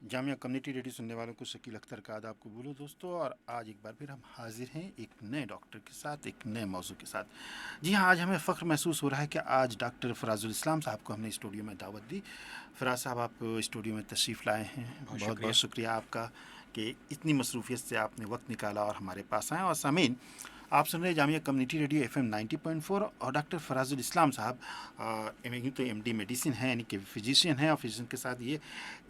Jamia community radio सुनने वालों को शकील अख्तर का आदाब को बोलो दोस्तों। और आज एक बार फिर हम हाजिर हैं एक नए डॉक्टर के साथ, एक नए मौजू के साथ। जी हाँ, आज हमें फ़ख्र महसूस हो रहा है कि आज डॉक्टर फराजुल इस्लाम साहब को हमने स्टूडियो में दावत दी। फराज साहब, आप स्टूडियो में तशरीफ़ लाए हैं, बहुत बहुत शुक्रिया आपका कि इतनी मसरूफ़ियत से आपने वक्त निकाला और हमारे पास आए। और सामीन, आप सुन रहे हैं जामिया कम्युनिटी रेडियो FM 90.4 और डॉक्टर फराजुल इस्लाम साहब यूँ तो MD मेडिसिन हैं, यानी कि फिजिशियन हैं, और फिजिशियन के साथ ये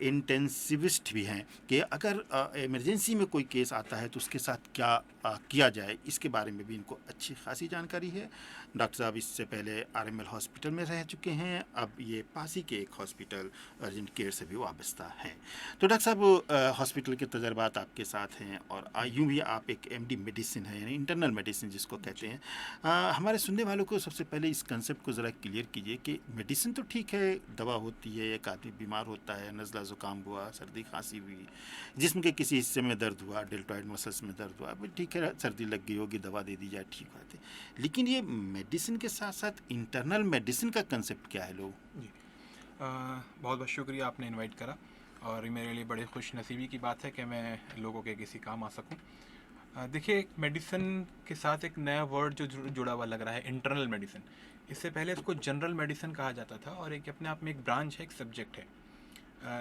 इंटेंसिविस्ट भी हैं कि अगर इमरजेंसी में कोई केस आता है तो उसके साथ क्या किया जाए, इसके बारे में भी इनको अच्छी खासी जानकारी है। डॉक्टर साहब इससे पहले RML हॉस्पिटल में रह चुके हैं, अब ये पासी के एक हॉस्पिटल अर्जेंट केयर से भी वाबस्ता हैं। तो डॉक्टर साहब, हॉस्पिटल के तजर्बात आपके साथ हैं और यूँ भी आप एक MD मेडिसिन है, यानी इंटरनल मेडिसिन जिसको कहते हैं। हमारे सुनने वालों को सबसे पहले इस कंसेप्ट को ज़रा क्लियर कीजिए कि मेडिसिन तो ठीक है, दवा होती है, एक आदमी बीमार होता है, नज़ला ज़ुकाम हुआ, सर्दी खांसी हुई, जिस्म के किसी हिस्से में दर्द हुआ, डेल्टॉइड मसल्स में दर्द हुआ, ठीक है, सर्दी लग गई होगी, दवा दे दी जाए, ठीक बात है। लेकिन ये मेडिसिन के साथ साथ इंटरनल मेडिसिन का कंसेप्ट क्या है लोग? जी, बहुत बहुत शुक्रिया आपने इनवाइट करा, और मेरे लिए बड़ी खुश नसीबी की बात है कि मैं लोगों के किसी काम आ सकूं। देखिए, मेडिसिन के साथ एक नया वर्ड जो जुड़ा हुआ लग रहा है, इंटरनल मेडिसिन। इससे पहले इसको जनरल मेडिसिन कहा जाता था, और एक अपने आप में एक ब्रांच है, एक सब्जेक्ट है।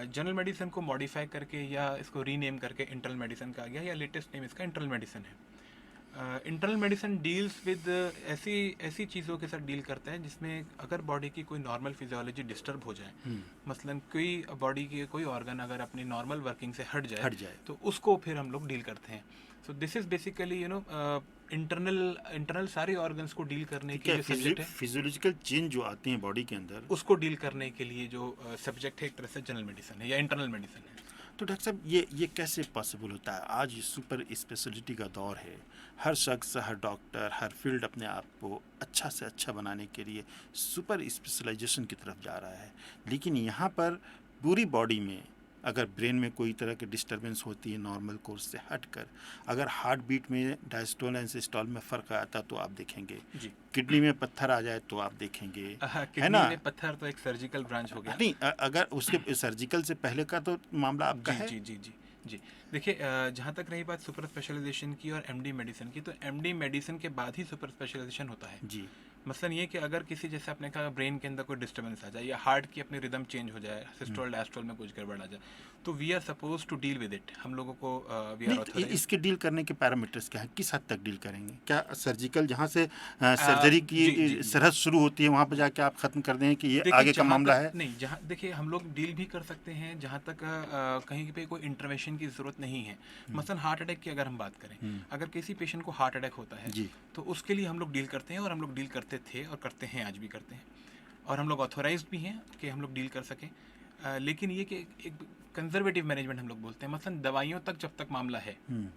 जनरल मेडिसिन को मॉडिफाई करके या इसको रीनेम करके इंटरनल मेडिसिन कहा गया, या लेटेस्ट नेम इसका इंटरनल मेडिसिन है। इंटरनल मेडिसिन डील्स विद ऐसी ऐसी चीज़ों के साथ डील करता है जिसमें अगर बॉडी की कोई नॉर्मल फिजियोलॉजी डिस्टर्ब हो जाए, मसलन कोई बॉडी के कोई ऑर्गन अगर अपनी नॉर्मल वर्किंग से हट जाए तो उसको फिर हम लोग डील करते हैं। So this is basically internal सारे ऑर्गन्स को डील करने के लिए सब्जेक्ट है। फिजियोलॉजिकल चेंज जो आती हैं बॉडी के अंदर, उसको डील करने के लिए जो सब्जेक्ट है, एक तरह से जनरल मेडिसिन है या इंटरनल मेडिसिन है। तो डॉक्टर साहब, ये कैसे पॉसिबल होता है? आज सुपर स्पेशलिटी का दौर है, हर शख्स, हर डॉक्टर, हर फील्ड अपने आप को अच्छा से अच्छा बनाने के लिए सुपर स्पेशलाइजेशन की तरफ जा रहा है। लेकिन यहाँ पर पूरी बॉडी में अगर ब्रेन में कोई तरह की डिस्टर्बेंस होती है नॉर्मल कोर्स से हटकर, अगर हार्ट बीट में डायस्टोल एंड सिस्टोल में फ़र्क आता तो आप देखेंगे, किडनी में पत्थर आ जाए तो आप देखेंगे, है ना? में पत्थर तो एक सर्जिकल ब्रांच हो गया। नहीं, अगर उसके सर्जिकल से पहले का तो मामला आपका है। जी। देखिए, जहाँ तक रही बात सुपर स्पेशलाइजेशन की और MD मेडिसिन की, तो MD मेडिसिन के बाद ही सुपर स्पेशलाइजेशन होता है। जी। मसलन ये कि अगर किसी, जैसे आपने कहा, ब्रेन के अंदर कोई डिस्टर्बेंस आ जाए या हार्ट की अपनी रिदम चेंज हो जाए, सिस्टोल डायस्टोल में कुछ गड़बड़ आ जाए, तो we are suppose to deal with it. हम लोगों को वी आर ऑथराइज्ड। इसके डील करने के पैरामीटर्स क्या हैं? किस हद तक डील करेंगे? क्या सर्जिकल जहाँ से सर्जरी की सरहद शुरू होती है वहाँ पर जाके आप ख़त्म कर दें कि ये आगे का मामला है? नहीं, जहाँ देखिए हम लोग डील भी कर सकते हैं जहाँ तक कहीं पे कोई इंटरवेंशन की ज़रूरत नहीं है। मसलन हार्ट अटैक की अगर हम बात करें, अगर किसी पेशेंट को हार्ट अटैक होता है तो उसके लिए हम लोग डील करते हैं, और हम लोग डील करते थे और करते हैं, आज भी करते हैं, और हम लोग ऑथोराइज्ड भी हैं कि हम लोग डील कर सकें। लेकिन ये कि एक कंजर्वेटिव मैनेजमेंट हम लोग बोलते हैं। मसलन दवाइयों तक जब तक मामला है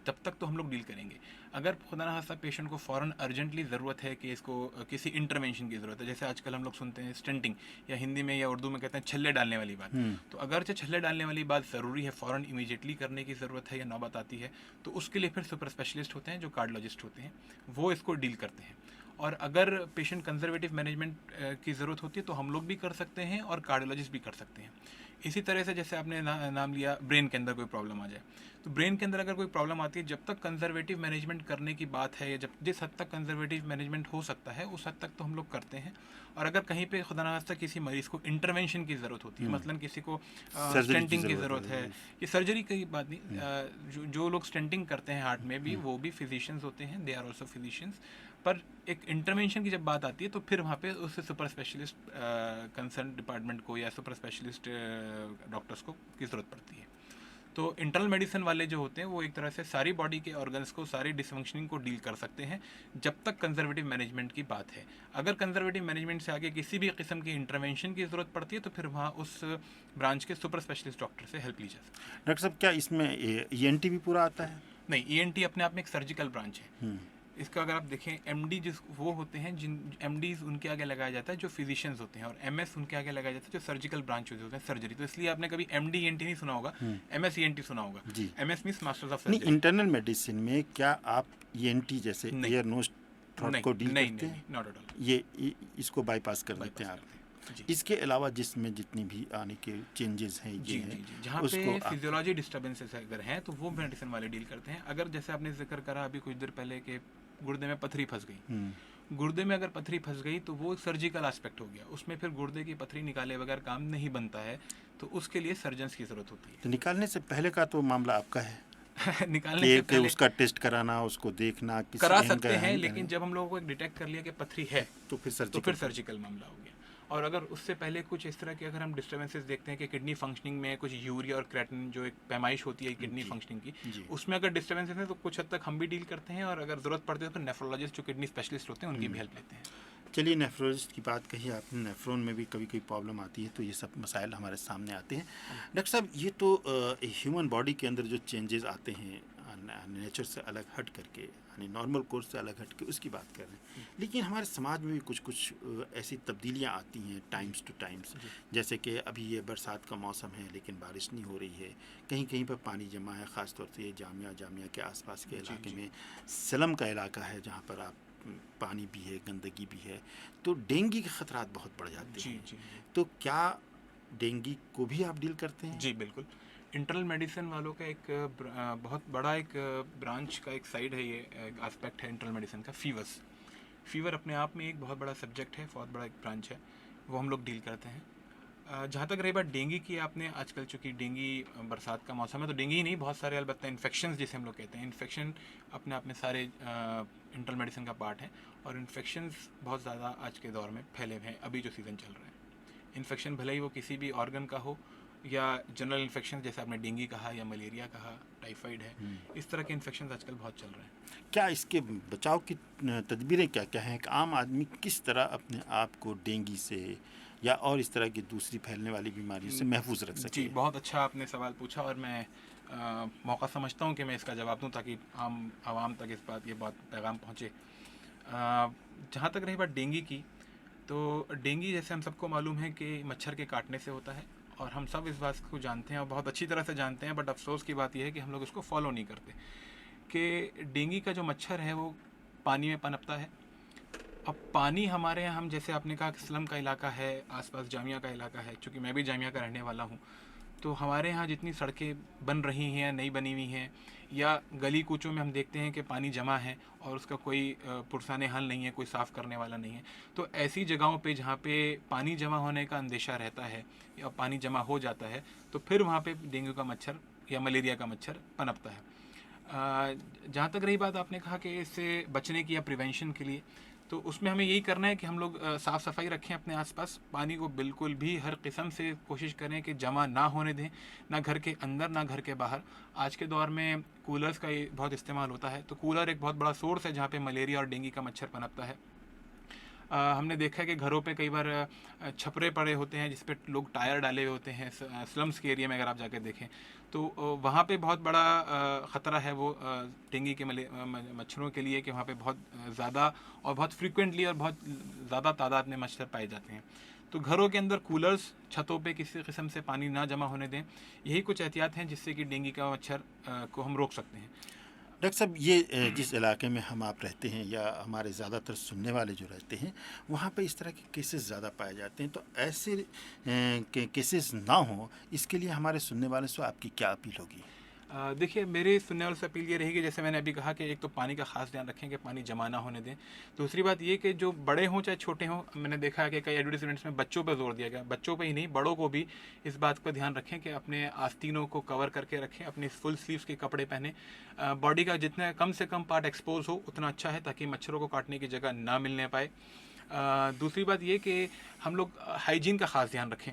तब तक तो हम लोग डील करेंगे। अगर खुदा न खास्ता पेशेंट को फ़ौरन अर्जेंटली ज़रूरत है कि इसको किसी इंटरवेंशन की ज़रूरत है, जैसे आजकल हम लोग सुनते हैं स्टेंटिंग, या हिंदी में या उर्दू में कहते हैं छल्ले डालने वाली बात, तो अगरचे छल्ले डालने वाली बात ज़रूरी है, फ़ौरन इमीडिएटली करने की ज़रूरत है या नौबत आती है, तो उसके लिए फिर सुपर स्पेशलिस्ट होते हैं जो कार्डियोलॉजिस्ट होते हैं, वो इसको डील करते हैं। और अगर पेशेंट कंजर्वेटिव मैनेजमेंट की ज़रूरत होती है तो हम लोग भी कर सकते हैं और कार्डियोलॉजिस्ट भी कर सकते हैं। इसी तरह से जैसे आपने नाम लिया, ब्रेन के अंदर कोई प्रॉब्लम आ जाए, तो ब्रेन के अंदर अगर कोई प्रॉब्लम आती है, जब तक कंजर्वेटिव मैनेजमेंट करने की बात है, या जब जिस हद तक कंजर्वेटिव मैनेजमेंट हो सकता है उस हद तक तो हम लोग करते हैं। और अगर कहीं पे खुदा न खास्ता किसी मरीज़ को इंटरवेंशन की ज़रूरत होती है, मतलब किसी को स्टेंटिंग की ज़रूरत है, ये सर्जरी की बात नहीं, जो लोग स्टेंटिंग करते हैं हार्ट में भी, वो भी फिजिशियंस होते हैं, दे आर ऑल्सो फिजिशियंस। पर एक इंटरवेंशन की जब बात आती है तो फिर वहाँ पे उससे सुपर स्पेशलिस्ट कंसर्न डिपार्टमेंट को या सुपर स्पेशलिस्ट डॉक्टर्स को की ज़रूरत पड़ती है। तो इंटरनल मेडिसिन वाले जो होते हैं वो एक तरह से सारी बॉडी के ऑर्गन्स को, सारी डिसफंक्शनिंग को डील कर सकते हैं जब तक कंजर्वेटिव मैनेजमेंट की बात है। अगर कंजर्वेटिव मैनेजमेंट से आगे किसी भी किस्म की इंटरवेंशन की ज़रूरत पड़ती है तो फिर वहाँ उस ब्रांच के सुपर स्पेशलिस्ट डॉक्टर से हेल्प ली जा सकती है। डॉक्टर साहब, क्या इसमें ENT भी पूरा आता है? नहीं, ENT अपने आप में एक सर्जिकल ब्रांच है। इसका अगर आप देखें, MD जिस वो होते हैं, जिन MDs उनके आगे लगाया जाता है जो फिजिशियंस होते हैं, और MS उनके आगे लगाया जाता है जो सर्जिकल ब्रांच होते हैं, सर्जरी। तो इसलिए आपने कभी MD ENT नहीं सुना होगा, MS ENT सुना होगा। MS means masters of surgery. Internal medicine में क्या आप ENT जैसे ईयर नोज थ्रोट को डील करते हैं? नहीं, नॉट एट ऑल। ये इसको बाईपास कर देते हैं आप? जी इसके अलावा जिसमें जितनी भी आने के चेंजेस हैं जी ये जी हैं जी जहाँ उसको पे आप फिजियोलॉजी डिस्टर्बेंसेस अगर हैं तो वो मेडिसिन वाले डील करते हैं। अगर जैसे आपने जिक्र करा अभी कुछ देर पहले कि गुर्दे में पथरी फंस गई, गुर्दे में अगर पथरी फंस गई तो वो सर्जिकल एस्पेक्ट हो गया, उसमें फिर गुर्दे की पथरी निकाले बगैर काम नहीं बनता है, तो उसके लिए सर्जन्स की ज़रूरत होती तो निकालने से पहले का तो मामला आपका है है निकालने से कि पहले उसका टेस्ट कराना, उसको देखना किसी करा अहम सकते का हैं, अहम लेकिन जब हम लोगों को एक डिटेक्ट कर लिया कि पथरी है तो फिर तो फिर सर्जिकल सर्जिकल मामला हो गया। और अगर उससे पहले कुछ इस तरह के अगर हम डिस्टर्बेंसेस देखते हैं कि किडनी फंक्शनिंग में कुछ यूरिया और क्रेटिनिन जो एक पैमाइश होती है किडनी जी फंक्शनिंग की, जी उसमें अगर डिस्टर्बेंसेस हैं तो कुछ हद तक हम भी डील करते हैं, और अगर ज़रूरत पड़ती है तो फिर नेफ्रोलॉजिस्ट जो किडनी स्पेशलिस्ट होते हैं उनकी भी हेल्प लेते हैं। चलिए नेफ्रोलॉजिस्ट की बात कही आपने, नेफ्रॉन में भी कभी कभी प्रॉब्लम आती है तो ये सब मसाइल हमारे सामने आते हैं। डॉक्टर साहब ये तो ह्यूमन बॉडी के अंदर जो चेंजेस आते हैं नेचर से अलग हट करके, यानी नॉर्मल कोर्स से अलग हट के उसकी बात कर रहे हैं, लेकिन हमारे समाज में भी कुछ कुछ ऐसी तब्दीलियां आती हैं टाइम्स टू टाइम्स। जैसे कि अभी ये बरसात का मौसम है लेकिन बारिश नहीं हो रही है, कहीं कहीं पर पानी जमा है, ख़ासतौर से ये जामिया के आसपास के इलाके में सलम का इलाका है जहाँ पर आप पानी भी है, गंदगी भी है, तो डेंगू के खतरात बहुत बढ़ जाते जी हैं। जी तो क्या डेंगू को भी आप डील करते हैं? जी बिल्कुल। इंटरनल मेडिसिन वालों का एक बहुत बड़ा एक ब्रांच का एक साइड है, ये एस्पेक्ट है इंटरनल मेडिसिन का, फीवर्स। फीवर अपने आप में एक बहुत बड़ा सब्जेक्ट है, बहुत बड़ा एक ब्रांच है, वो हम लोग डील करते हैं। जहाँ तक रही बात डेंगू की, आपने आजकल चूँकि डेंगू बरसात का मौसम है तो डेंगू ही नहीं, बहुत सारे अलबत्ता इन्फेक्शंस जिसे हम लोग कहते हैं, इन्फेक्शन अपने आप में सारे इंटरनल मेडिसिन का पार्ट है। और इन्फेक्शंस बहुत ज़्यादा आज के दौर में फैले हुए हैं अभी जो सीज़न चल रहा है। इन्फेक्शन भले ही वो किसी भी ऑर्गन का हो या जनरल इन्फेक्शन जैसे आपने डेंगू कहा या मलेरिया कहा, टाइफाइड है, इस तरह के इन्फेक्शन आजकल बहुत चल रहे हैं। क्या इसके बचाव की तदबीरें क्या क्या हैं? एक आम आदमी किस तरह अपने आप को डेंगू से या और इस तरह की दूसरी फैलने वाली बीमारियों से महफूज रख सके? जी बहुत अच्छा आपने सवाल पूछा, और मैं मौका समझता हूँ कि मैं इसका जवाब दूँ ताकि आम आवाम तक ये बात पैगाम पहुँचे। जहाँ तक रही बात डेंगू की, तो डेंगू जैसे हम सबको मालूम है कि मच्छर के काटने से होता है, और हम सब इस बात को जानते हैं और बहुत अच्छी तरह से जानते हैं, बट अफसोस की बात यह है कि हम लोग इसको फॉलो नहीं करते कि डेंगू का जो मच्छर है वो पानी में पनपता है। अब पानी हमारे यहाँ, हम जैसे आपने कहा कि स्लम का इलाका है, आसपास जामिया का इलाका है, चूँकि मैं भी जामिया का रहने वाला हूँ, तो हमारे यहाँ जितनी सड़कें बन रही हैं या नई बनी हुई हैं, या गली कूचों में हम देखते हैं कि पानी जमा है और उसका कोई पुरसाने हल नहीं है, कोई साफ़ करने वाला नहीं है। तो ऐसी जगहों पे जहाँ पे पानी जमा होने का अंदेशा रहता है या पानी जमा हो जाता है, तो फिर वहाँ पे डेंगू का मच्छर या मलेरिया का मच्छर पनपता है। जहाँ तक रही बात आपने कहा कि इससे बचने की या प्रिवेंशन के लिए, तो उसमें हमें यही करना है कि हम लोग साफ़ सफाई रखें अपने आसपास, पानी को बिल्कुल भी हर किस्म से कोशिश करें कि जमा ना होने दें, ना घर के अंदर ना घर के बाहर। आज के दौर में कूलर्स का ये बहुत इस्तेमाल होता है, तो कूलर एक बहुत बड़ा सोर्स है जहाँ पे मलेरिया और डेंगू का मच्छर पनपता है। हमने देखा है कि घरों पे कई बार छपरे पड़े होते हैं जिस पे लोग टायर डाले हुए होते हैं, स्लम्स के एरिया में अगर आप जाकर देखें तो वहाँ पे बहुत बड़ा ख़तरा है वो डेंगू के मच्छरों के लिए, कि वहाँ पे बहुत ज़्यादा और बहुत फ्रीक्वेंटली और बहुत ज़्यादा तादाद में मच्छर पाए जाते हैं। तो घरों के अंदर कूलर्स, छतों पे किसी किस्म से पानी ना जमा होने दें, यही कुछ एहतियात हैं जिससे कि डेंगू का मच्छर को हम रोक सकते हैं। डॉक्टर साहब ये जिस इलाके में हम आप रहते हैं या हमारे ज़्यादातर सुनने वाले जो रहते हैं वहाँ पे इस तरह के केसेस ज़्यादा पाए जाते हैं, तो ऐसे केसेस ना हो इसके लिए हमारे सुनने वाले से आपकी क्या अपील होगी? देखिए मेरी सुनने वालों से अपील ये रहेगी, जैसे मैंने अभी कहा कि एक तो पानी का खास ध्यान रखें कि पानी जमा ना होने दें। दूसरी बात ये कि जो बड़े हों चाहे छोटे हों, मैंने देखा है कि कई एडवर्टाइजमेंट्स में बच्चों पर जोर दिया गया, बच्चों पे ही नहीं बड़ों को भी इस बात का ध्यान रखें कि अपने आस्तीनों को कवर करके रखें, अपने फुल स्लीव्स के कपड़े पहने, बॉडी का जितना कम से कम पार्ट एक्सपोज हो उतना अच्छा है ताकि मच्छरों को काटने की जगह ना मिलने पाए। दूसरी बात ये कि हम लोग हाइजीन का ख़ास ध्यान रखें।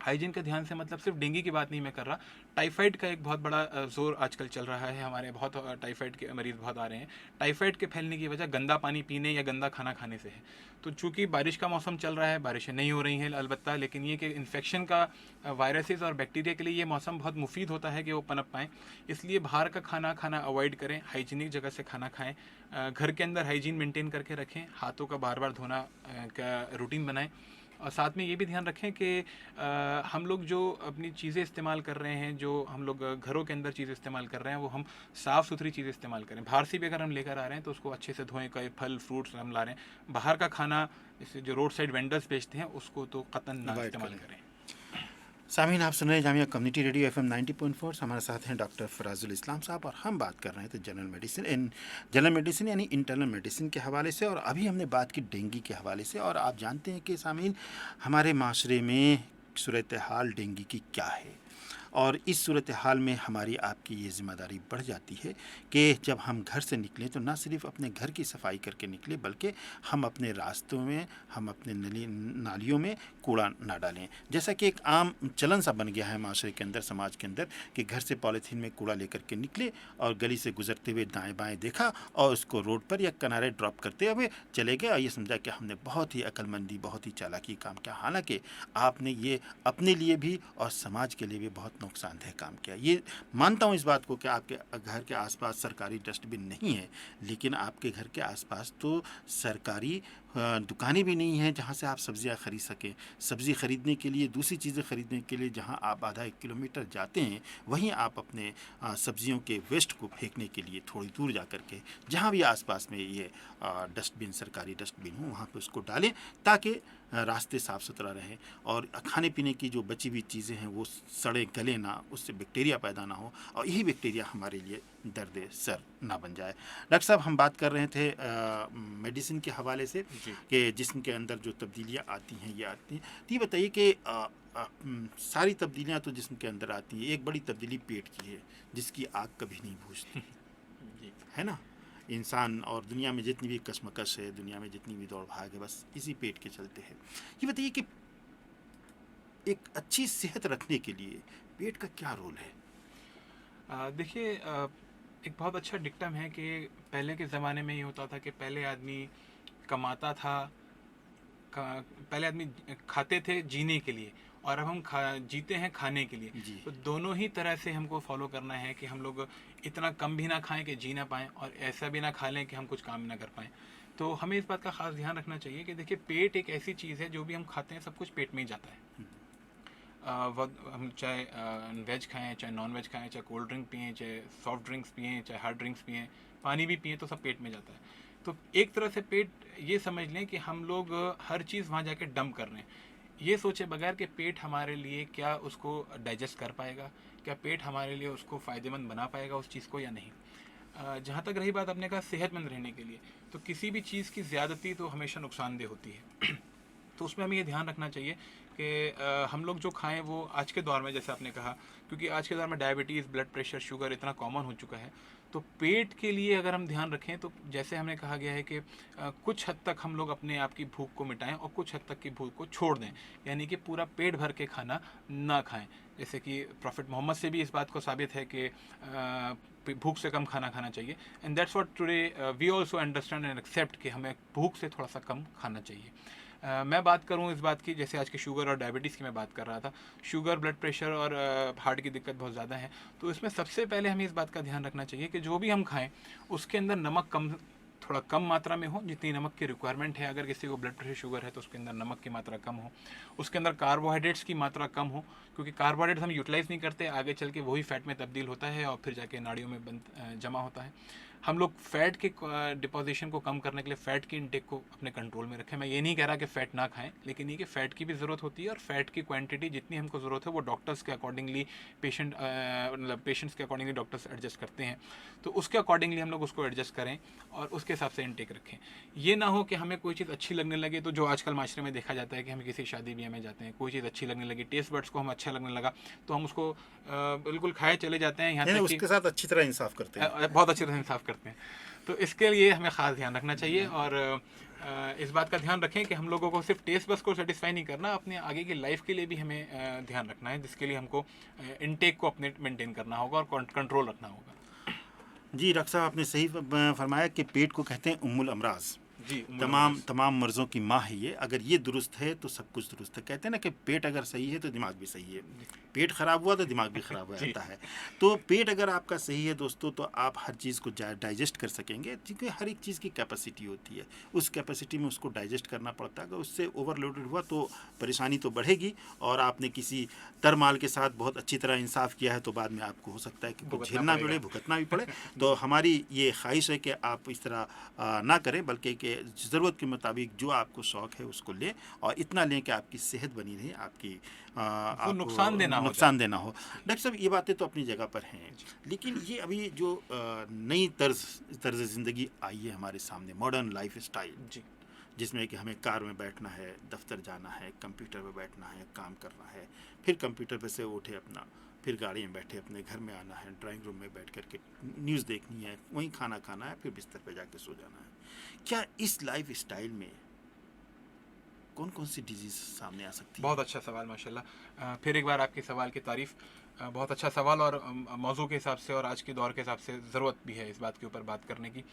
हाइजीन के ध्यान से मतलब सिर्फ डेंगू की बात नहीं मैं कर रहा, टाइफाइड का एक बहुत बड़ा ज़ोर आजकल चल रहा है, हमारे बहुत टाइफाइड के मरीज़ बहुत आ रहे हैं। टाइफाइड के फैलने की वजह गंदा पानी पीने या गंदा खाना खाने से है। तो चूँकि बारिश का मौसम चल रहा है, बारिशें नहीं हो रही हैं अलबत्ता, लेकिन ये कि इन्फेक्शन का वायरसेस और बैक्टीरिया के लिए ये मौसम बहुत मुफीद होता है कि वो पनप पाएँ। इसलिए बाहर का खाना खाना अवॉइड करें, हाइजीनिक जगह से खाना खाएँ, घर के अंदर हाइजीन मेंटेन करके रखें, हाथों का बार बार धोना का रूटीन बनाएं। और साथ में ये भी ध्यान रखें कि हम लोग जो अपनी चीज़ें इस्तेमाल कर रहे हैं, जो हम लोग घरों के अंदर चीज़ें इस्तेमाल कर रहे हैं, वो हम साफ़ सुथरी चीज़ें इस्तेमाल करें। बाहर से भी अगर हम लेकर आ रहे हैं तो उसको अच्छे से धोएं। कोई फल फ्रूट्स हम ला रहे हैं, बाहर का खाना जैसे जो रोड साइड वेंडर्स बेचते हैं उसको तो कतन ना इस्तेमाल करें। सामीन, आप सुन रहे हैं जामिया कम्युनिटी रेडियो FM 90.4। हमारे साथ हैं डॉक्टर फराजुल इस्लाम साहब और हम बात कर रहे थे जनरल मेडिसिन यानी इंटरनल मेडिसिन के हवाले से, और अभी हमने बात की डेंगू के हवाले से। और आप जानते हैं कि सामीन, हमारे माशरे में सूरत हाल डेंगू की क्या है, और इस सूरत हाल में हमारी आपकी ये ज़िम्मेदारी बढ़ जाती है कि जब हम घर से निकलें तो ना सिर्फ अपने घर की सफाई करके निकलें, बल्कि हम अपने रास्तों में, हम अपने नालियों में कूड़ा ना डालें। जैसा कि एक आम चलन सा बन गया है माशरे के अंदर, समाज के अंदर, कि घर से पॉलीथीन में कूड़ा लेकर के निकले और गली से गुजरते हुए दाएं बाएं देखा और उसको रोड पर या किनारे ड्रॉप करते हुए चले गए, और ये समझा कि हमने बहुत ही अक्लमंदी, बहुत ही चालाकी काम किया। हालांकि आपने ये अपने लिए भी और समाज के लिए भी बहुत नुकसानदेह काम किया। ये मानता हूँ इस बात को कि आपके घर के आसपास सरकारी डस्टबिन नहीं है, लेकिन आपके घर के आसपास तो सरकारी दुकानें भी नहीं हैं जहाँ से आप सब्जियाँ ख़रीद सकें। सब्ज़ी ख़रीदने के लिए, दूसरी चीज़ें ख़रीदने के लिए जहाँ आप आधा 1 किलोमीटर जाते हैं, वहीं आप अपने सब्जियों के वेस्ट को फेंकने के लिए थोड़ी दूर जा कर के जहाँ भी आसपास में ये डस्टबिन, सरकारी डस्टबिन हो, वहाँ पे उसको डालें ताकि रास्ते साफ़ सुथरा रहें और खाने पीने की जो बची हुई चीज़ें हैं वो सड़े गले ना, उससे बैक्टीरिया पैदा ना हो, और यही बैक्टीरिया हमारे लिए दर्द सर ना बन जाए। डॉक्टर साहब, हम बात कर रहे थे मेडिसिन के हवाले से कि जिस्म के अंदर जो तब्दीलियाँ आती हैं, ये आती हैं। तो ये बताइए कि सारी तब्दीलियाँ तो जिस्म के अंदर आती हैं, एक बड़ी तब्दीली पेट की है जिसकी आग कभी नहीं बुझती है ना। इंसान और दुनिया में जितनी भी कशमकश है, दुनिया में जितनी भी दौड़ भाग है, बस इसी पेट के चलते हैं। ये बताइए कि एक अच्छी सेहत रखने के लिए पेट का क्या रोल है? देखिए, एक बहुत अच्छा डिक्टम है कि पहले के ज़माने में ये होता था कि पहले आदमी कमाता था, पहले आदमी खाते थे जीने के लिए, और अब हम जीते हैं खाने के लिए। तो दोनों ही तरह से हमको फॉलो करना है कि हम लोग इतना कम भी ना खाएं कि जी ना पाएँ, और ऐसा भी ना खा लें कि हम कुछ काम ना कर पाएँ। तो हमें इस बात का ख़ास ध्यान रखना चाहिए कि देखिए, पेट एक ऐसी चीज़ है, जो भी हम खाते हैं सब कुछ पेट में ही जाता है। हम चाहे वेज खाएं, चाहे नॉन वेज खाएं, चाहे कोल्ड ड्रिंक पिएँ, चाहे सॉफ्ट ड्रिंक्स पिएँ, चाहे हार्ड ड्रिंक्स पिएँ, पानी भी पिएँ, तो सब पेट में जाता है। तो एक तरह से पेट, ये समझ लें कि हम लोग हर चीज़ वहाँ जाके डंप कर रहे हैं, ये सोचे बगैर कि पेट हमारे लिए क्या उसको डाइजेस्ट कर पाएगा, क्या पेट हमारे लिए उसको फ़ायदेमंद बना पाएगा उस चीज़ को या नहीं। जहाँ तक रही बात आपने कहा सेहतमंद रहने के लिए, तो किसी भी चीज़ की ज़्यादती तो हमेशा नुकसानदेह होती है। तो उसमें हमें ये ध्यान रखना चाहिए कि हम लोग जो खाएं वो आज के दौर में, जैसे आपने कहा, क्योंकि आज के दौर में डायबिटीज़, ब्लड प्रेशर, शुगर इतना कॉमन हो चुका है, तो पेट के लिए अगर हम ध्यान रखें तो जैसे हमने कहा गया है कि कुछ हद तक हम लोग अपने आप की भूख को मिटाएं और कुछ हद तक की भूख को छोड़ दें, यानी कि पूरा पेट भर के खाना ना खाएं। जैसे कि प्रॉफिट मोहम्मद से भी इस बात को साबित है कि भूख से कम खाना खाना चाहिए, and that's what today we also understand and accept कि हमें भूख से थोड़ा सा कम खाना चाहिए। मैं बात करूं इस बात की, जैसे आज के शुगर और डायबिटीज़ की मैं बात कर रहा था, शुगर, ब्लड प्रेशर और हार्ट की दिक्कत बहुत ज़्यादा है, तो इसमें सबसे पहले हमें इस बात का ध्यान रखना चाहिए कि जो भी हम खाएं उसके अंदर नमक थोड़ा कम मात्रा में हो, जितनी नमक की रिक्वायरमेंट है। अगर किसी को ब्लड प्रेशर, शुगर है तो उसके अंदर नमक की मात्रा कम हो, उसके अंदर कार्बोहाइड्रेट्स की मात्रा कम हो, क्योंकि कार्बोहाइड्रेट्स हम यूटिलाइज़ नहीं करते, आगे चल के वही फैट में तब्दील होता है और फिर जाके नाड़ियों में जमा होता है। हम लोग फ़ैट के डिपोजिशन को कम करने के लिए फ़ैट की इंटेक को अपने कंट्रोल में रखें। मैं ये नहीं कह रहा कि फ़ैट ना खाएं, लेकिन ये कि फ़ैट की भी ज़रूरत होती है, और फ़ैट की क्वांटिटी जितनी हमको ज़रूरत है वो डॉक्टर्स के अकॉर्डिंगली, पेशेंट्स के अकॉर्डिंगली डॉक्टर्स एडजस्ट करते हैं, तो उसके अकॉर्डिंगली हम लोग उसको एडजस्ट करें और उसके हिसाब से इंटेक रखें। ये ना हो कि हमें कोई चीज़ अच्छी लगने लगे, तो जो आजकल माशरे में देखा जाता है कि हम किसी शादी ब्याह में जाते हैं, कोई चीज़ अच्छी लगने लगी, टेस्ट बड्स को हम अच्छा लगने लगा, तो हम उसको बिल्कुल खाए चले जाते हैं, यहाँ तक कि उसके साथ अच्छी तरह इंसाफ करते हैं, बहुत अच्छी तरह इंसाफ करते हैं। तो इसके लिए हमें ख़ास ध्यान रखना चाहिए, और इस बात का ध्यान रखें कि हम लोगों को सिर्फ टेस्ट बस को सेटिस्फाई नहीं करना, अपने आगे की लाइफ के लिए भी हमें ध्यान रखना है, जिसके लिए हमको इनटेक को अपने मेंटेन करना होगा और कंट्रोल रखना होगा। जी डॉक्टर साहब, आपने सही फरमाया कि पेट को कहते हैं उम्मुल अमराज। जी, तमाम मर्ज़ों की माँ है ये। अगर ये दुरुस्त है तो सब कुछ दुरुस्त है। कहते हैं ना कि पेट अगर सही है तो दिमाग भी सही है। पेट खराब हुआ तो दिमाग भी खराब हो जाता है। तो पेट अगर आपका सही है दोस्तों तो आप हर चीज़ को डाइजेस्ट कर सकेंगे, क्योंकि हर एक चीज़ की कैपेसिटी होती है, उस कैपेसिटी में उसको डाइजेस्ट करना पड़ता है। अगर उससे ओवरलोडेड हुआ तो परेशानी तो बढ़ेगी, और आपने किसी तरमाल के साथ बहुत अच्छी तरह इंसाफ किया है तो बाद में आपको हो सकता है कि कुछ झेलना पड़े, भुगतना भी पड़े। तो हमारी ये ख्वाहिश है कि आप इस तरह ना करें, बल्कि कि ज़रूरत के मुताबिक जो आपको शौक़ है उसको लें, और इतना लें कि आपकी सेहत बनी रहे, आपकी आपको नुकसान देना हो। डॉक्टर साहब ये बातें तो अपनी जगह पर हैं, लेकिन ये अभी जो नई तर्ज ज़िंदगी आई है हमारे सामने, मॉडर्न लाइफ स्टाइल, जिसमें कि हमें कार में बैठना है, दफ्तर जाना है, कंप्यूटर पे बैठना है, काम करना है, फिर कंप्यूटर पे से उठे अपना, फिर गाड़ी में बैठे अपने घर में आना है, ड्राइंग रूम में बैठ कर के न्यूज़ देखनी है, वहीं खाना खाना है, फिर बिस्तर पे जाके सो जाना है। क्या इस लाइफ स्टाइल में कौन कौन सी डिजीज़ सामने आ सकती है? बहुत अच्छा सवाल माशाल्लाह। फिर एक बार आपके सवाल की तारीफ़। बहुत अच्छा सवाल, और मौजू के हिसाब से और आज के दौर के हिसाब से ज़रूरत भी है इस बात के ऊपर बात करने की।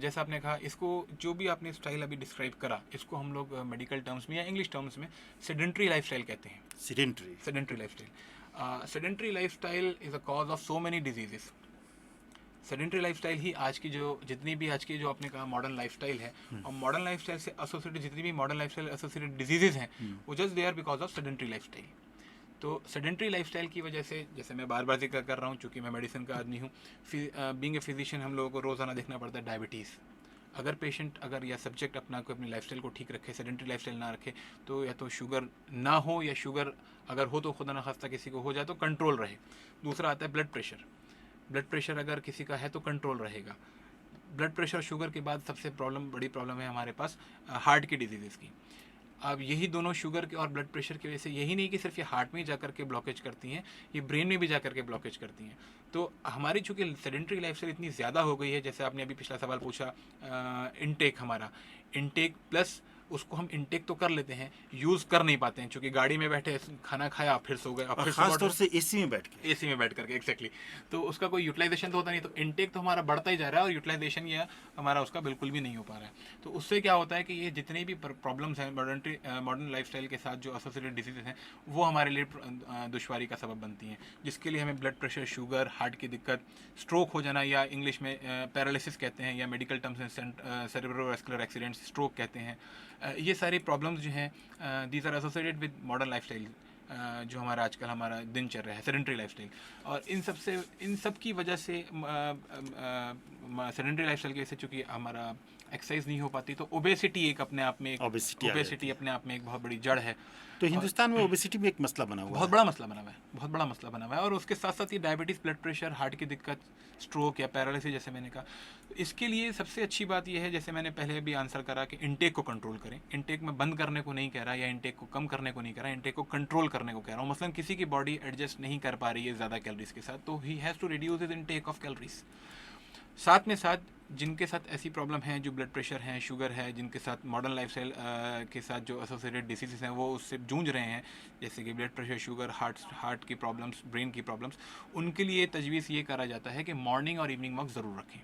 जैसा आपने कहा, इसको जो भी आपने स्टाइल अभी डिस्क्राइब करा, इसको हम लोग मेडिकल टर्म्स में या इंग्लिश टर्म्स में सेडेंट्री लाइफस्टाइल कहते हैं। Sedentary lifestyle. Sedentary lifestyle is a cause of so many diseases. Sedentary lifestyle ही आज की आज की जो आपने कहा मॉडर्न लाइफस्टाइल है, और मॉडर्न लाइफस्टाइल से एसोसिएटेड जितनी भी मॉडर्न लाइफस्टाइल एसोसिएटेड डिजीजेज हैं, वो just they are because of sedentary lifestyle. तो सेडेंट्री लाइफस्टाइल की वजह से, जैसे मैं बार बार जिक्र कर रहा हूँ, चूँकि मैं मेडिसिन का आदमी हूँ, बीइंग ए फिजिशियन हम लोगों को रोज़ाना देखना पड़ता है डायबिटीज़। अगर पेशेंट या सब्जेक्ट अपनी लाइफस्टाइल को ठीक रखे, सेडेंट्री लाइफस्टाइल ना रखे, तो या तो शुगर ना हो, या शुगर अगर हो तो खुदा न खास्ता किसी को हो जाए तो कंट्रोल रहे। दूसरा आता है ब्लड प्रेशर। ब्लड प्रेशर अगर किसी का है तो कंट्रोल रहेगा। ब्लड प्रेशर शुगर के बाद सबसे बड़ी प्रॉब्लम है हमारे पास हार्ट की डिजीज़ की। अब यही दोनों शुगर के और ब्लड प्रेशर की वजह से, यही नहीं कि सिर्फ ये हार्ट में ही जाकर के ब्लॉकेज करती हैं, ये ब्रेन में भी जाकर के ब्लॉकेज करती हैं। तो हमारी चूँकि सेडेंट्री लाइफस्टाइल इतनी ज़्यादा हो गई है, जैसे आपने अभी पिछला सवाल पूछा, इनटेक, हमारा इनटेक प्लस उसको हम इनटेक तो कर लेते हैं, यूज़ कर नहीं पाते हैं, क्योंकि गाड़ी में बैठे खाना खाया, फिर सो गए, और खास तौर से एसी में बैठ करके एग्जैक्टली। तो उसका कोई यूटिलाइजेशन तो होता नहीं, तो इनटेक तो हमारा बढ़ता ही जा रहा है, और यूटिलाइजेशन ये हमारा उसका बिल्कुल भी नहीं हो पा रहा है। तो उससे क्या होता है कि ये जितनी भी प्रॉब्लम्स हैं मॉडर्न लाइफस्टाइल के साथ जो एसोसिएटेड डिजीज़ हैं, वो हमारे लिए दुश्वारी का सबब बनती हैं, जिसके लिए हमें ब्लड प्रेशर, शुगर, हार्ट की दिक्कत, स्ट्रोक हो जाना, या इंग्लिश में पैरालिसिस कहते हैं, या मेडिकल टर्म्स में सेरेब्रोवास्कुलर एक्सीडेंट्स, स्ट्रोक कहते हैं। ये सारी प्रॉब्लम्स जो हैं, these are associated with modern lifestyle, जो हमारा आजकल हमारा दिनचर्या है, सेडेंट्री लाइफस्टाइल। और इन सब की वजह से, सेडेंट्री लाइफस्टाइल की वजह से, चूँकि हमारा एक्सरसाइज नहीं हो पाती, तो ओबेसिटी अपने आप में एक बहुत बड़ी जड़ है। तो हिंदुस्तान में ओबेसिटी भी एक मसला बना हुआ है, बहुत बड़ा मसला बना हुआ है। और उसके साथ साथ ये डायबिटीज़, ब्लड प्रेशर, हार्ट की दिक्कत, स्ट्रोक या पैरालिसिस, जैसे मैंने कहा। तो इसके लिए सबसे अच्छी बात यह है, जैसे मैंने पहले भी आंसर करा, कि इनटेक को कंट्रोल करें। इनटेक में बंद करने को नहीं कह रहा, या इनटेक को कम करने को नहीं कह रहा, इनटेक को कंट्रोल करने को कह रहा हूँ। मसलन किसी की बॉडी एडजस्ट नहीं कर पा रही है ज़्यादा कैलोरीज के साथ, तो he has to reduce his intake of calories. साथ में साथ जिनके साथ ऐसी प्रॉब्लम है, जो ब्लड प्रेशर है, शुगर है, जिनके साथ मॉडर्न लाइफस्टाइल के साथ जो एसोसिएटेड डिसीज़ हैं, वो उससे जूझ रहे हैं, जैसे कि ब्लड प्रेशर, शुगर, हार्ट की प्रॉब्लम्स, ब्रेन की प्रॉब्लम्स, उनके लिए तजवीज़ ये करा जाता है कि मॉर्निंग और इवनिंग वॉक ज़रूर रखें।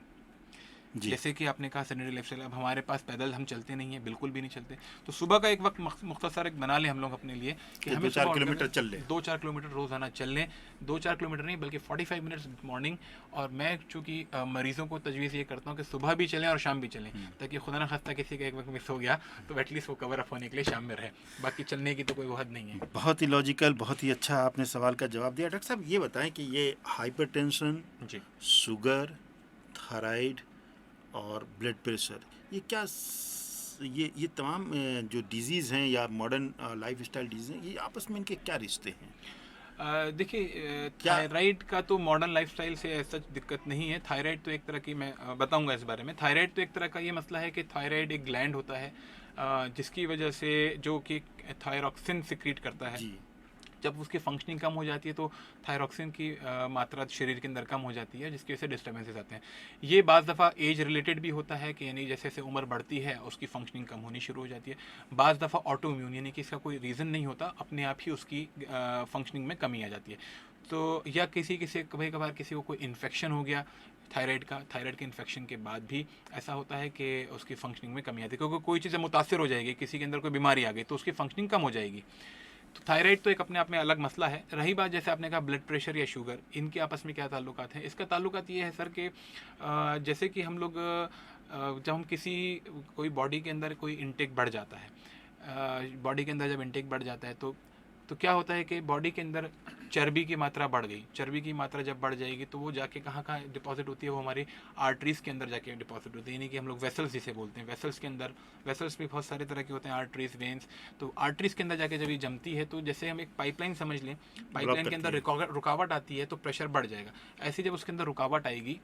जैसे कि आपने कहा सेडेंटरी लाइफस्टाइल, अब हमारे पास पैदल हम चलते नहीं हैं, बिल्कुल भी नहीं चलते, तो सुबह का एक वक्त मुख्तसर एक बना लें हम लोग अपने लिए, कि हमें 2-4 किलोमीटर चल लें, 2-4 किलोमीटर रोज़ाना चल लें। 2-4 किलोमीटर नहीं, बल्कि 45 मिनट्स मॉर्निंग। और मैं चूँकि मरीज़ों को तजवीज़ ये करता हूँ कि सुबह भी चलें और शाम भी चलें, ताकि खुदा न खास्ता किसी का एक वक्त मिस हो गया तो एटलीस्ट वो कवर अप होने के लिए शाम में रहे। बाकी चलने की तो कोई हद नहीं है। बहुत ही लॉजिकल, बहुत ही अच्छा आपने सवाल का जवाब दिया। डॉक्टर साहब ये बताएं कि ये हाइपरटेंशन, शुगर, थायराइड और ब्लड प्रेशर, ये तमाम जो डिजीज़ हैं या मॉडर्न लाइफस्टाइल डिजीज़ हैं, ये आपस में इनके क्या रिश्ते हैं? देखिए, थायराइड का तो मॉडर्न लाइफस्टाइल से ऐसा दिक्कत नहीं है। थायराइड तो एक तरह की, मैं बताऊंगा इस बारे में। थायराइड तो एक तरह का ये मसला है कि थायराइड एक ग्लैंड होता है, जिसकी वजह से, जो कि थायरॉक्सिन सिक्रीट करता है। जब उसकी फंक्शनिंग कम हो जाती है तो थायरॉक्सिन की मात्रा शरीर के अंदर कम हो जाती है, जिसकी वजह से डिस्टर्बेंसेस आते हैं। ये बाज़ दफ़ा एज रिलेटेड भी होता है, कि यानी जैसे जैसे उम्र बढ़ती है उसकी फंक्शनिंग कम होनी शुरू हो जाती है। बाज़ दफ़ा ऑटो इम्यून, यानी कि इसका कोई रीज़न नहीं होता, अपने आप ही उसकी फंक्शनिंग में कमी आ जाती है। तो या कभी कभार किसी को कोई इन्फेक्शन हो गया थायराइड के इन्फेक्शन के बाद भी ऐसा होता है कि उसकी फंक्शनिंग में कमी आती है, क्योंकि कोई चीज़ मुतासिर हो जाएगी, किसी के अंदर कोई बीमारी आ गई तो उसकी फंक्शनिंग कम हो जाएगी। तो थायराइड तो एक अपने आप में अलग मसला है। रही बात जैसे आपने कहा ब्लड प्रेशर या शुगर, इनके आपस में क्या ताल्लुकात हैं? इसका ताल्लुकात ये है सर कि जैसे कि हम लोग जब हम कोई बॉडी के अंदर कोई इंटेक बढ़ जाता है, बॉडी के अंदर जब इंटेक बढ़ जाता है तो क्या होता है कि बॉडी के अंदर चर्बी की मात्रा बढ़ गई। चर्बी की मात्रा जब बढ़ जाएगी तो वो जाके कहाँ कहाँ डिपॉजिट होती है? वो हमारी आर्टरीज़ के अंदर जाके डिपॉजिट होती है, यानी कि हम लोग वेसल्स जिसे बोलते हैं। वेसल्स के अंदर, वेसल्स भी बहुत सारे तरह के होते हैं, आर्टरीज, वेन्स। तो आर्टरीज़ के अंदर जाके जब ये जमती है तो जैसे हम एक पाइपलाइन समझ लें, पाइपलाइन के अंदर रुकावट आती है तो प्रेशर बढ़ जाएगा। ऐसे जब उसके अंदर रुकावट आएगी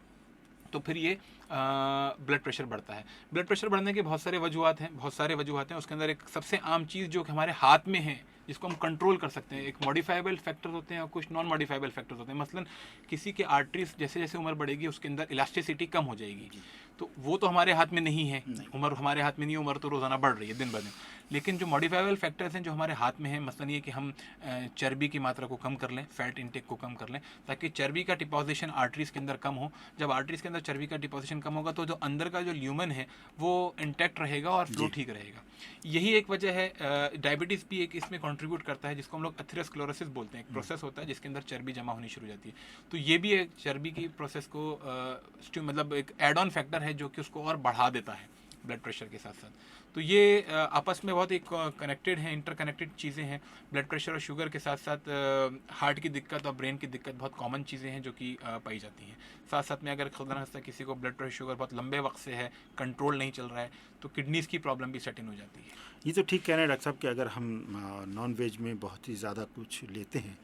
तो फिर ये ब्लड प्रेशर बढ़ता है। ब्लड प्रेशर बढ़ने के बहुत सारे वजूहत हैं। उसके अंदर एक सबसे आम चीज़ जो कि हमारे हाथ में है, जिसको हम कंट्रोल कर सकते हैं, एक मॉडिफाइबल फैक्टर्स होते हैं और कुछ नॉन मॉडिफाइबल फैक्टर्स होते हैं। मसलन किसी के आर्टरीज जैसे जैसे उम्र बढ़ेगी उसके अंदर इलास्टिसिटी कम हो जाएगी, तो वो तो हमारे हाथ में नहीं है। उम्र हमारे हाथ में नहीं है, उम्र तो रोज़ाना बढ़ रही है दिन ब दिन। लेकिन जो मॉडिफाइबल फैक्टर्स हैं जो हमारे हाथ में हैं, मसलन ये कि हम चर्बी की मात्रा को कम कर लें, फैट इंटेक को कम कर लें, ताकि चर्बी का डिपोजिशन आर्टरीज़ के अंदर कम हो। जब आर्टरीज़ के अंदर चर्बी का डिपोजिशन कम होगा तो जो अंदर का जो ल्यूमन है वो इंटैक्ट रहेगा और फ्लो ठीक रहेगा। यही एक वजह है। डायबिटीज़ भी एक इसमें कंट्रीब्यूट करता है, जिसको हम लोग एथेरोस्क्लेरोसिस बोलते हैं। एक प्रोसेस होता है जिसके अंदर चर्बी जमा होनी शुरू हो जाती है। तो ये भी एक चर्बी की प्रोसेस को मतलब एक एड ऑन फैक्टर है जो कि उसको और बढ़ा देता है ब्लड प्रेशर के साथ साथ। तो ये आपस में बहुत एक कनेक्टेड हैं, इंटरकनेक्टेड चीज़ें हैं। ब्लड प्रेशर और शुगर के साथ साथ हार्ट की दिक्कत और ब्रेन की दिक्कत बहुत कॉमन चीज़ें हैं जो कि पाई जाती हैं। साथ साथ में अगर खुदा न खास्ता किसी को ब्लड प्रेशर शुगर बहुत लंबे वक्त से है, कंट्रोल नहीं चल रहा है, तो किडनीज़ की प्रॉब्लम भी सेट इन हो जाती है। ये तो ठीक कह रहे हैं डॉक्टर साहब कि अगर हम नॉन वेज में बहुत ही ज़्यादा कुछ लेते हैं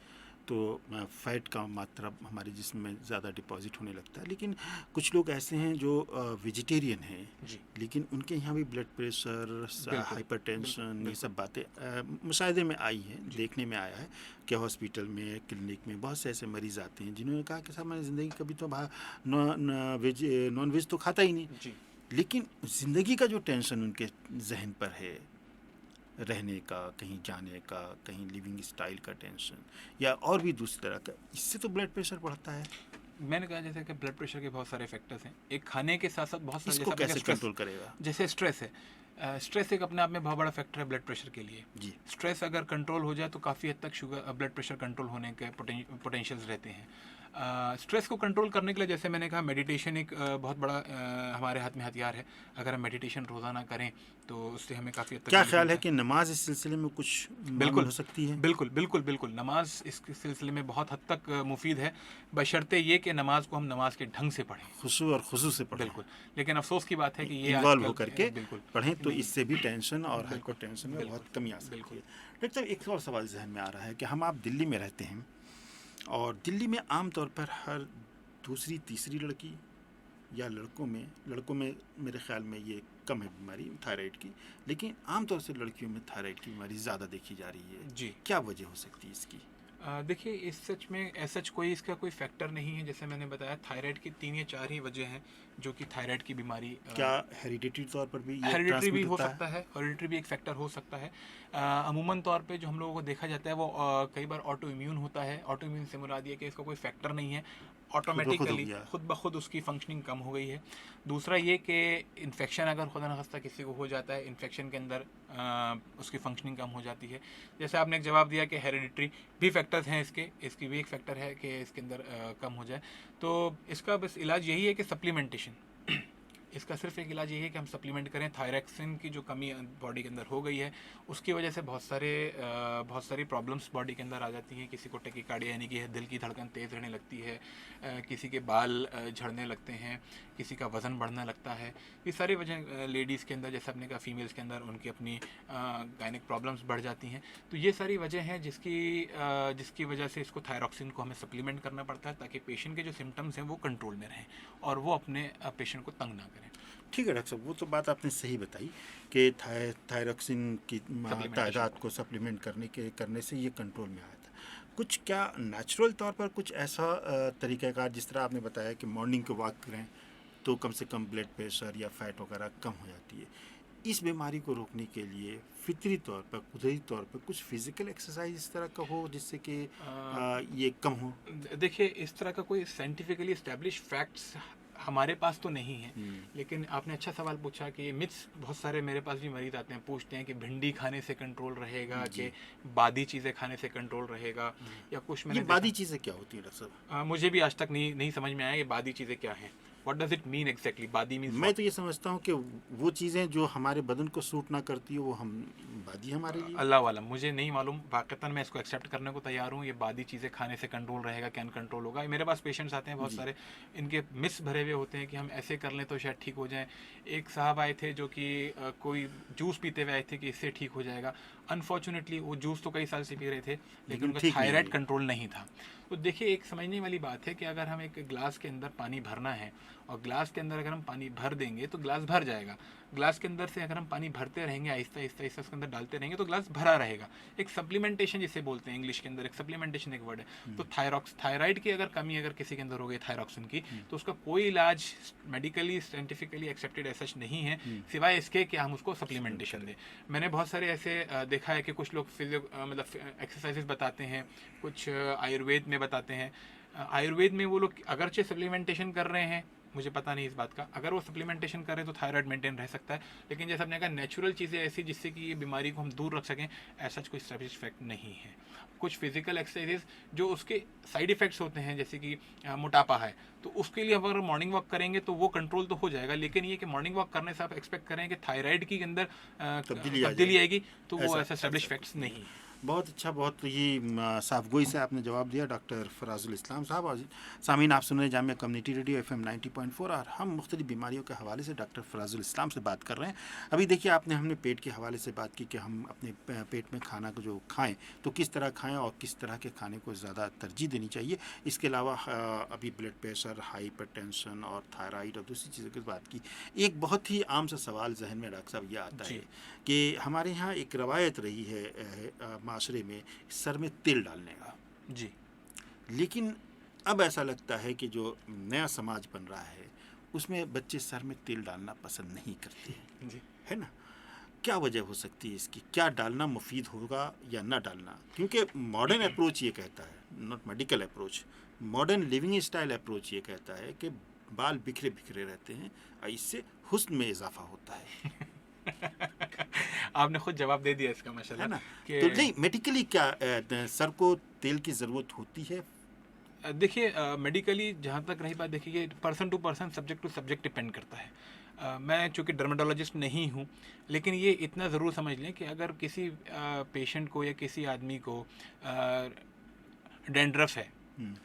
तो फ़ैट का मात्रा हमारे जिस्म में ज़्यादा डिपॉजिट होने लगता है। लेकिन कुछ लोग ऐसे हैं जो वेजिटेरियन हैं, लेकिन उनके यहाँ भी ब्लड प्रेशर, हाइपरटेंशन, ये सब बातें मुशाहिदे में आई हैं, देखने में आया है कि हॉस्पिटल में, क्लिनिक में बहुत से ऐसे मरीज़ आते हैं जिन्होंने कहा कि साहब मैंने ज़िंदगी कभी तो नॉन वेज तो खाता ही नहीं, लेकिन ज़िंदगी का जो टेंशन उनके जहन पर है, रहने का, कहीं जाने का, कहीं लिविंग स्टाइल का टेंशन या और भी दूसरी तरह का, इससे तो ब्लड प्रेशर बढ़ता है। मैंने कहा जैसे कि ब्लड प्रेशर के बहुत सारे फैक्टर्स हैं। एक खाने के साथ साथ बहुत सारे, इसको कैसे कंट्रोल करेगा? जैसे स्ट्रेस है। स्ट्रेस एक अपने आप में बहुत बड़ा फैक्टर है ब्लड प्रेशर के लिए जी। स्ट्रेस अगर कंट्रोल हो जाए तो काफ़ी हद तक ब्लड प्रेशर कंट्रोल होने के पोटेंशियल्स रहते हैं। स्ट्रेस को कंट्रोल करने के लिए जैसे मैंने कहा मेडिटेशन एक बहुत बड़ा हमारे हाथ में हथियार है। अगर हम मेडिटेशन रोज़ाना करें तो उससे हमें काफ़ी हद तक। क्या ख्याल है कि नमाज इस सिलसिले में कुछ बिल्कुल हो सकती है? बिल्कुल नमाज इस सिलसिले में बहुत हद तक मुफीद है, बशर्ते ये कि नमाज को हम नमाज के ढंग से पढ़ें, खुशू और खुशू से पढ़ें। बिल्कुल। लेकिन अफसोस की बात है कि ये इन्वॉल्व होकर के पढ़ें तो इससे भी टेंशन और हाइपर टेंशन में बहुत कमी आ सकती है। डॉक्टर साहब, एक और सवाल जहन में आ रहा है कि आप दिल्ली में रहते हैं और दिल्ली में आमतौर पर हर दूसरी तीसरी लड़की या लड़कों में मेरे ख्याल में ये कम है बीमारी थायराइड की, लेकिन आमतौर से लड़कियों में थायराइड की बीमारी ज़्यादा देखी जा रही है जी। क्या वजह हो सकती है इसकी? देखिए, इस सच में सच कोई इसका कोई फैक्टर नहीं है। जैसे मैंने बताया, थायराइड की 3 या 4 ही वजह हैं जो कि थायराइड की बीमारी। क्या हेरिडिटरी तौर पर भी हेरिडिटरी भी हो सकता है, हेरिडिटरी भी एक फैक्टर हो सकता है। अमूमन तौर पे जो हम लोगों को देखा जाता है वो कई बार ऑटो इम्यून होता है। ऑटो इम्यून से मुराद ये कि इसका कोई फैक्टर नहीं है, ऑटोमेटिकली खुद ब खुद उसकी फंक्शनिंग कम हो गई है। दूसरा ये कि इन्फेक्शन अगर खुदा न खास्ता किसी को हो जाता है, इन्फेक्शन के अंदर उसकी फंक्शनिंग कम हो जाती है। जैसे आपने एक जवाब दिया कि हेरिडिटरी भी फैक्टर्स हैं इसकी भी एक फैक्टर है कि इसके अंदर कम हो जाए। तो इसका बस इलाज यही है कि सप्लीमेंटेशन। इसका सिर्फ एक इलाज यही है कि हम सप्लीमेंट करें। थायरॉक्सिन की जो कमी बॉडी के अंदर हो गई है उसकी वजह से बहुत सारी प्रॉब्लम्स बॉडी के अंदर आ जाती हैं। किसी को टैकीकार्डिया यानी कि दिल की धड़कन तेज़ रहने लगती है, किसी के बाल झड़ने लगते हैं, किसी का वज़न बढ़ने लगता है। ये सारी वजह लेडीज़ के अंदर, जैसे आपने कहा फीमेल्स के अंदर, उनकी अपनी गायनिक प्रॉब्लम्स बढ़ जाती हैं। तो ये सारी वजह हैं जिसकी वजह से इसको थायरॉक्सिन को हमें सप्लीमेंट करना पड़ता है ताकि पेशेंट के जो सिम्टम्स हैं वो कंट्रोल में रहें और वो अपने पेशेंट को तंग ना करें। ठीक है डॉक्टर साहब, वो तो बात आपने सही बताई कि थायरॉक्सिन की तादाद को सप्लीमेंट करने से ये कंट्रोल में आया था। कुछ क्या नेचुरल तौर पर कुछ ऐसा तरीक़ाकार, जिस तरह आपने बताया कि मॉर्निंग को वॉक करें तो कम से कम ब्लड प्रेशर या फैट वगैरह कम हो जाती है, इस बीमारी को रोकने के लिए फितरी तौर पर, कुदरती तौर पर कुछ फिजिकल एक्सरसाइज इस तरह का हो जिससे कि ये कम हो? देखिए, इस तरह का कोई साइंटिफिकली इस्टेब्लिश फैक्ट्स हमारे पास तो नहीं है, लेकिन आपने अच्छा सवाल पूछा कि मिथ्स बहुत सारे मेरे पास भी मरीज आते हैं, पूछते हैं कि भिंडी खाने से कंट्रोल रहेगा, कि बादी चीज़ें खाने से कंट्रोल रहेगा, या कुछ मैंने बादी चीज़ें क्या होती है डॉक्टर साहब? मुझे भी आज तक नहीं समझ में आया कि बादी चीज़ें क्या हैं। What does it mean exactly? बादी मीन्स मैं तो ये समझता हूँ कि वो चीज़ें जो हमारे बदन को सूट ना करती हो वो हम बादी हमारे लिए। अल्लाह वाला, मुझे नहीं मालूम, वाक़तन मैं इसको एक्सेप्ट करने को तैयार हूँ। ये बादी चीज़ें खाने से कंट्रोल रहेगा, कैन कंट्रोल होगा। मेरे पास पेशेंट्स आते हैं बहुत सारे, इनके मिस भरे हुए होते हैं कि हम ऐसे कर लें तो शायद ठीक हो जाए। एक साहब आए थे जो कि कोई जूस पीते हुए आए थे कि इससे ठीक हो जाएगा। अनफॉर्चुनेटली वो जूस तो कई साल से पी रहे थे, लेकिन उनका थायराइड कंट्रोल नहीं था। तो देखिए, एक समझने वाली बात है कि अगर हम एक ग्लास के अंदर पानी भरना है, और ग्लास के अंदर अगर हम पानी भर देंगे तो ग्लास भर जाएगा। ग्लास के अंदर से अगर हम पानी भरते रहेंगे, आहिस्ता आहिस्ता आहिस्ता उसके अंदर डालते रहेंगे, तो ग्लास भरा रहेगा। एक सप्लीमेंटेशन जिसे बोलते हैं इंग्लिश के अंदर, एक सप्लीमेंटेशन एक वर्ड है। तो थायराइड की अगर कमी अगर किसी के अंदर हो गई, थायरॉक्सिन की, तो उसका कोई इलाज मेडिकली साइंटिफिकली एक्सेप्टेड ऐसा नहीं है, सिवाय इसके कि हम उसको सप्लीमेंटेशन दें। मैंने बहुत सारे ऐसे देखा है कि कुछ लोग मतलब एक्सरसाइजेस बताते हैं, कुछ आयुर्वेद में बताते हैं। आयुर्वेद में वो लोग अगरचे सप्लीमेंटेशन कर रहे हैं, मुझे पता नहीं इस बात का, अगर वो सप्लीमेंटेशन करें तो थायराइड मेंटेन रह सकता है, लेकिन जैसे आपने कहा नेचुरल चीज़ें ऐसी जिससे कि ये बीमारी को हम दूर रख सकें, ऐसा कोई सर्विस इफेक्ट नहीं है। कुछ फिजिकल एक्सरसाइजेस जो उसके साइड इफ़ेक्ट्स होते हैं, जैसे कि मोटापा है, तो उसके लिए अगर मॉर्निंग वॉक करेंगे तो वो कंट्रोल तो हो जाएगा, लेकिन ये कि मॉर्निंग वॉक करने से आप एक्सपेक्ट करें कि थायराइड के अंदर तब्दीली आएगी, तो वो ऐसा एस्टेब्लिश फैक्ट्स नहीं है। बहुत अच्छा, बहुत ही साफगोई से आपने जवाब दिया डॉक्टर फराजुल इस्लाम साहब। और सामीन, आप सुन रहे हैं जामिया कम्युनिटी रेडियो FM 90.4, और हम मुख्तलिफ बीमारियों के हवाले से डॉक्टर फराजुल इस्लाम से बात कर रहे हैं। अभी देखिए, हमने पेट के हवाले से बात की कि हम अपने पेट में खाना को जो खाएं तो किस तरह खाएं और किस तरह के खाने को ज़्यादा तरजीह देनी चाहिए। इसके अलावा अभी ब्लड प्रेशर, हाइपरटेंशन और थायराइड और दूसरी चीज़ों की बात की। एक बहुत ही आम सा सवाल जहन में डॉक्टर साहब ये आता है कि हमारे यहाँ एक रवायत रही है माशरे में सर में तेल डालने का जी, लेकिन अब ऐसा लगता है कि जो नया समाज बन रहा है उसमें बच्चे सर में तेल डालना पसंद नहीं करते हैं जी, है ना? क्या वजह हो सकती है इसकी? क्या डालना मुफीद होगा या ना डालना? क्योंकि मॉडर्न अप्रोच ये कहता है, not medical approach, modern living style approach ये कहता है कि बाल बिखरे बिखरे रहते हैं और इससे हुस्न में इजाफा होता है। आपने खुद जवाब दे दिया इसका, माशाल्लाह, है ना? कि तो नहीं, मेडिकली क्या सर को तेल की ज़रूरत होती है? देखिए, मेडिकली जहाँ तक रही बात, देखिए person to person, subject to subject depend करता है। मैं चूँकि डर्मेटोलॉजिस्ट नहीं हूँ, लेकिन ये इतना ज़रूर समझ लें कि अगर किसी पेशेंट को या किसी आदमी को डेंड्रफ है,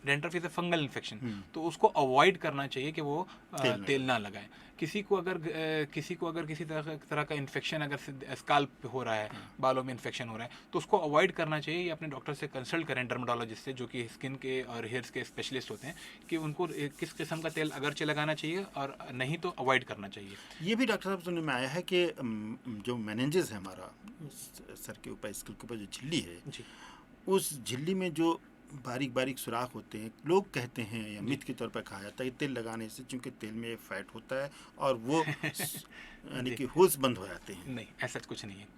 dandruff is a fungal infection, तो उसको अवॉइड करना चाहिए कि वो तेल ना लगाए। किसी को अगर किसी तरह का इन्फेक्शन अगर स्काल्प हो रहा है, बालों में इन्फेक्शन हो रहा है, तो उसको अवॉइड करना चाहिए, या अपने डॉक्टर से कंसल्ट करें, डर्मेटोलॉजिस्ट से, जो कि स्किन के और हेयर्स के स्पेशलिस्ट होते हैं, कि उनको किस किस्म का तेल अगरचे लगाना चाहिए और नहीं तो अवॉइड करना चाहिए। ये भी डॉक्टर साहब सुनने में आया है कि जो मेनिंजेस है हमारा सर के ऊपर, स्कल के ऊपर जो झिल्ली है जी, उस झिल्ली में जो बारीक बारीक सुराख होते हैं, लोग कहते हैं या मिथ के तौर पर कहा जाता है तेल लगाने से, चूँकि तेल में फैट होता है और वो यानी कि होल्स बंद हो जाते हैं। नहीं, ऐसा कुछ नहीं है।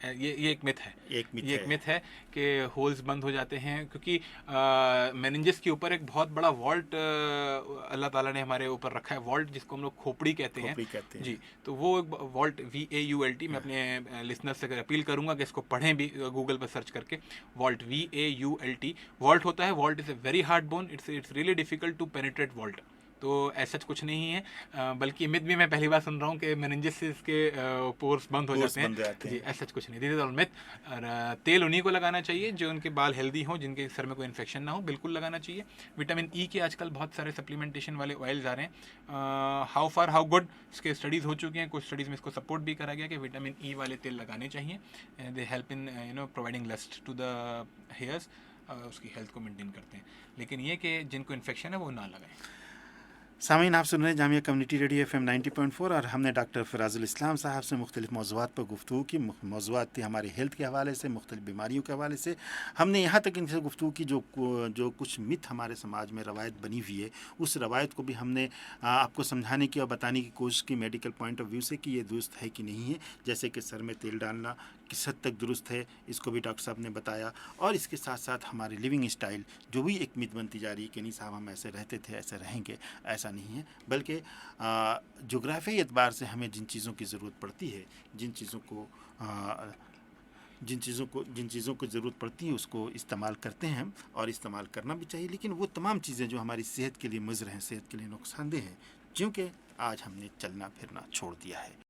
ये एक मिथ है, एक मिथ ये एक है। मिथ है कि होल्स बंद हो जाते हैं, क्योंकि मेनिंजेस के ऊपर एक बहुत बड़ा वॉल्ट अल्लाह ताला ने हमारे ऊपर रखा है, वॉल्ट जिसको हम लोग खोपड़ी कहते हैं। जी, तो वो वॉल्ट VAULT, मैं अपने लिसनर से अपील करूंगा कि इसको पढ़ें भी, गूगल पर सर्च करके, वॉल्ट VAULT वॉल्ट होता है। Vault is a very hard bone, it's really difficult to penetrate vault. तो ऐसा कुछ नहीं है, बल्कि मिथ भी मैं पहली बार सुन रहा हूँ कि मेनिंजेस के पोर्स बंद हो जाते हैं। जी, ऐसा कुछ नहीं, दिस इज ऑल मिथ। और तेल उन्हीं को लगाना चाहिए जो उनके बाल हेल्दी हों, जिनके सर में कोई इन्फेक्शन ना हो, बिल्कुल लगाना चाहिए। विटामिन E के आजकल बहुत सारे सप्लीमेंटेशन वाले ऑयल्स आ रहे हैं। हाउ फार हाउ गुड, इसके स्टडीज़ हो चुकी हैं, कुछ स्टडीज़ में इसको सपोर्ट भी करा गया कि विटामिन E वाले तेल लगाने चाहिए। They help in providing lust to the hairs, उसकी हेल्थ को मेंटेन करते हैं। लेकिन ये कि जिनको इन्फेक्शन है वो ना लगाएं। सामीन, आप सुन रहे हैं जामिया कम्युनिटी रेडियो FM 90.4, और हमने डॉक्टर फराजुल इस्लाम साहब से मुख्तलिफ मौज़ूआत पर गुफ्तगू की। मौज़ूआत थी हमारे हेल्थ के हवाले से, मुख्तलिफ बीमारियों के हवाले से। हमने यहाँ तक इनसे गुफ्तगू की जो कुछ मिथ हमारे समाज में रवायत बनी हुई है, उस रवायत को भी हमने आपको समझाने की और बताने की कोशिश की मेडिकल पॉइंट ऑफ व्यू से कि ये दुरुस्त है कि नहीं है। जैसे कि सर में तेल डालना, किस हद तक दुरुस्त है, इसको भी डॉक्टर साहब ने बताया। और इसके साथ साथ हमारी लिविंग स्टाइल जो भी एक मिथ बनती जा रही है कि नहीं साहब हम ऐसे रहते थे ऐसे रहेंगे, ऐसा नहीं है, बल्कि जोग्राफी एतबार से हमें जिन चीज़ों की ज़रूरत पड़ती है, जिन चीज़ों को ज़रूरत पड़ती है उसको इस्तेमाल करते हैं हम, और इस्तेमाल करना भी चाहिए। लेकिन वो तमाम चीज़ें जो हमारी सेहत के लिए मुज़र हैं, सेहत के लिए नुकसानदेह हैं, क्योंकि आज हमने चलना फिरना छोड़ दिया है।